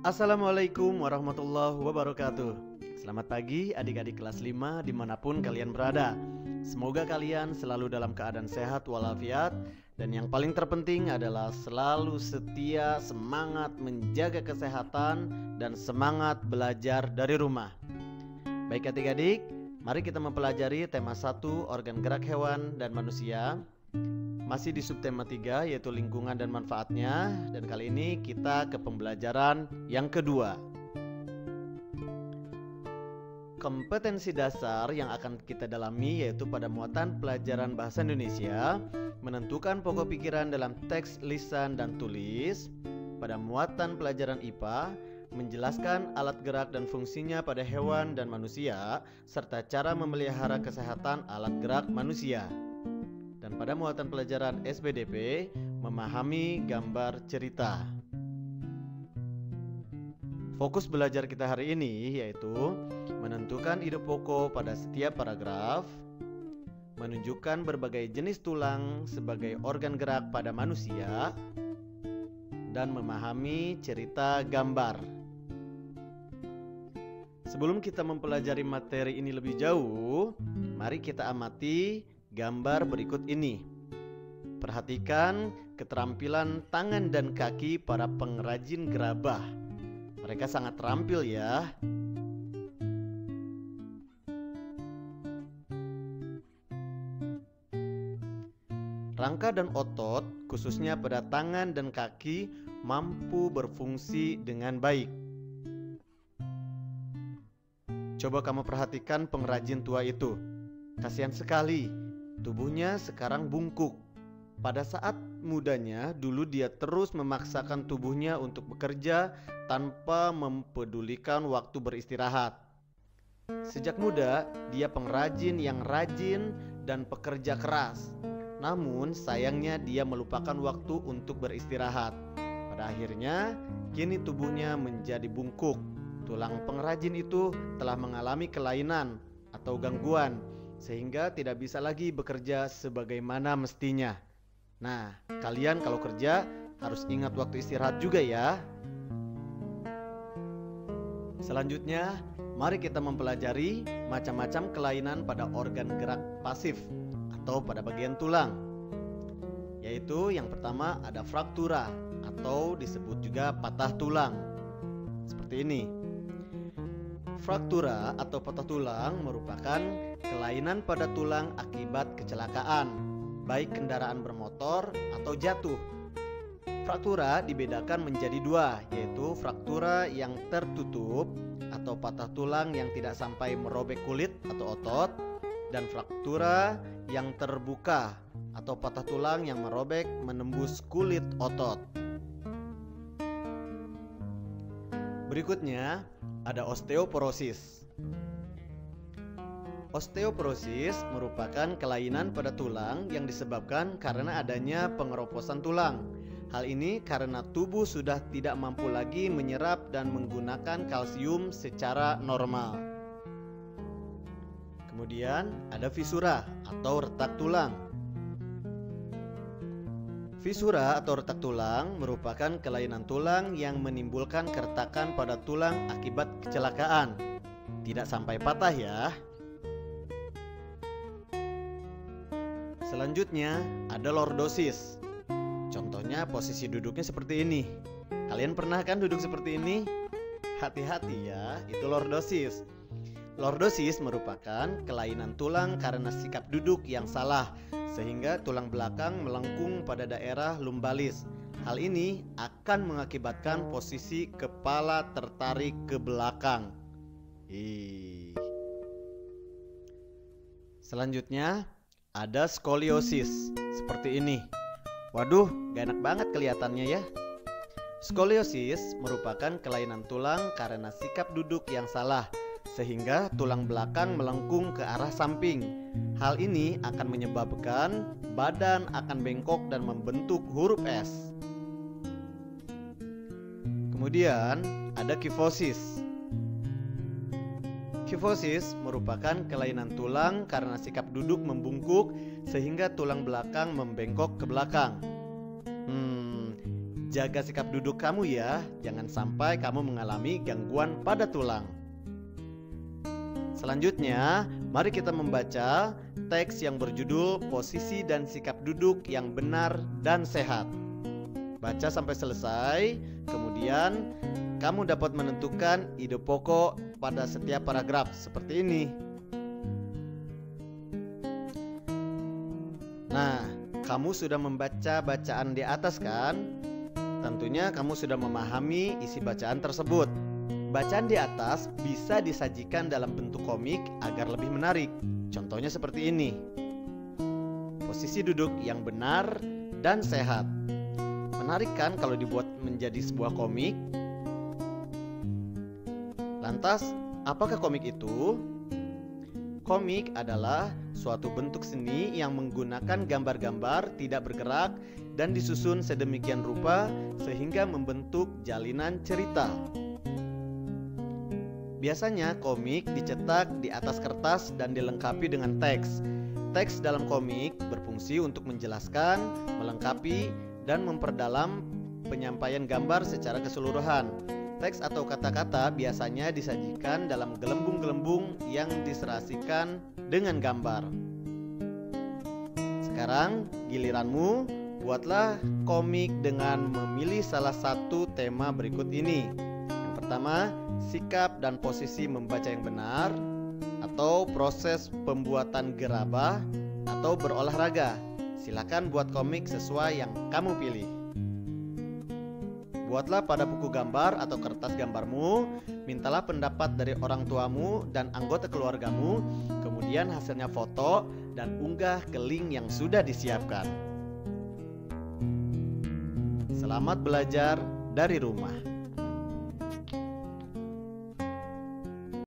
Assalamualaikum warahmatullahi wabarakatuh. Selamat pagi adik-adik kelas 5 dimanapun kalian berada. Semoga kalian selalu dalam keadaan sehat walafiat. Dan yang paling terpenting adalah selalu setia, semangat menjaga kesehatan, dan semangat belajar dari rumah. Baik adik-adik, mari kita mempelajari tema 1 organ gerak hewan dan manusia. Masih di subtema 3 yaitu lingkungan dan manfaatnya. Dan kali ini kita ke pembelajaran yang kedua. Kompetensi dasar yang akan kita dalami yaitu pada muatan pelajaran bahasa Indonesia, menentukan pokok pikiran dalam teks lisan dan tulis. Pada muatan pelajaran IPA, menjelaskan alat gerak dan fungsinya pada hewan dan manusia, serta cara memelihara kesehatan alat gerak manusia. Dan pada muatan pelajaran SPDP, memahami gambar cerita. Fokus belajar kita hari ini yaitu menentukan ide pokok pada setiap paragraf, menunjukkan berbagai jenis tulang sebagai organ gerak pada manusia, dan memahami cerita gambar. Sebelum kita mempelajari materi ini lebih jauh, mari kita amati gambar berikut ini. Perhatikan keterampilan tangan dan kaki para pengrajin gerabah. Mereka sangat terampil ya. Rangka dan otot, khususnya pada tangan dan kaki, mampu berfungsi dengan baik. Coba kamu perhatikan pengrajin tua itu. Kasihan sekali. Tubuhnya sekarang bungkuk. Pada saat mudanya, dulu dia terus memaksakan tubuhnya untuk bekerja tanpa mempedulikan waktu beristirahat. Sejak muda, dia pengrajin yang rajin dan pekerja keras. Namun, sayangnya dia melupakan waktu untuk beristirahat. Pada akhirnya, kini tubuhnya menjadi bungkuk. Tulang pengrajin itu telah mengalami kelainan atau gangguan, sehingga tidak bisa lagi bekerja sebagaimana mestinya. Nah, kalian kalau kerja harus ingat waktu istirahat juga ya. Selanjutnya, mari kita mempelajari macam-macam kelainan pada organ gerak pasif atau pada bagian tulang. Yaitu yang pertama ada fraktura atau disebut juga patah tulang. Seperti ini. Fraktura atau patah tulang merupakan kelainan pada tulang akibat kecelakaan, baik kendaraan bermotor atau jatuh. Fraktura dibedakan menjadi 2, yaitu fraktura yang tertutup atau patah tulang yang tidak sampai merobek kulit atau otot, dan fraktura yang terbuka atau patah tulang yang merobek menembus kulit otot. Berikutnya ada osteoporosis. Osteoporosis merupakan kelainan pada tulang yang disebabkan karena adanya pengeroposan tulang. Hal ini karena tubuh sudah tidak mampu lagi menyerap dan menggunakan kalsium secara normal. Kemudian ada fisura atau retak tulang. Fisura atau retak tulang merupakan kelainan tulang yang menimbulkan keretakan pada tulang akibat kecelakaan. Tidak sampai patah ya. Selanjutnya ada lordosis. Contohnya posisi duduknya seperti ini. Kalian pernah kan duduk seperti ini? Hati-hati ya, itu lordosis. Lordosis merupakan kelainan tulang karena sikap duduk yang salah, sehingga tulang belakang melengkung pada daerah lumbalis. Hal ini akan mengakibatkan posisi kepala tertarik ke belakang. Selanjutnya ada skoliosis. Seperti ini. Waduh, gak enak banget kelihatannya ya. Skoliosis merupakan kelainan tulang karena sikap duduk yang salah, sehingga tulang belakang melengkung ke arah samping. Hal ini akan menyebabkan badan akan bengkok dan membentuk huruf S. Kemudian ada kifosis. Kifosis merupakan kelainan tulang karena sikap duduk membungkuk sehingga tulang belakang membengkok ke belakang. Jaga sikap duduk kamu ya, jangan sampai kamu mengalami gangguan pada tulang. Selanjutnya, mari kita membaca teks yang berjudul Posisi dan Sikap Duduk yang Benar dan Sehat. Baca sampai selesai, kemudian kamu dapat menentukan ide pokok pada setiap paragraf seperti ini. Nah, kamu sudah membaca bacaan di atas kan? Tentunya kamu sudah memahami isi bacaan tersebut. Bacaan di atas bisa disajikan dalam bentuk komik agar lebih menarik. Contohnya seperti ini. Posisi duduk yang benar dan sehat. Menarik kan kalau dibuat menjadi sebuah komik? Lantas, apakah komik itu? Komik adalah suatu bentuk seni yang menggunakan gambar-gambar tidak bergerak dan disusun sedemikian rupa sehingga membentuk jalinan cerita. Biasanya komik dicetak di atas kertas dan dilengkapi dengan teks. Teks dalam komik berfungsi untuk menjelaskan, melengkapi, dan memperdalam penyampaian gambar secara keseluruhan. Teks atau kata-kata biasanya disajikan dalam gelembung-gelembung yang diserasikan dengan gambar. Sekarang giliranmu, buatlah komik dengan memilih salah satu tema berikut ini. Yang pertama, sikap dan posisi membaca yang benar, atau proses pembuatan gerabah, atau berolahraga. Silakan buat komik sesuai yang kamu pilih. Buatlah pada buku gambar atau kertas gambarmu, mintalah pendapat dari orang tuamu dan anggota keluargamu, kemudian hasilnya foto dan unggah ke link yang sudah disiapkan. Selamat belajar dari rumah.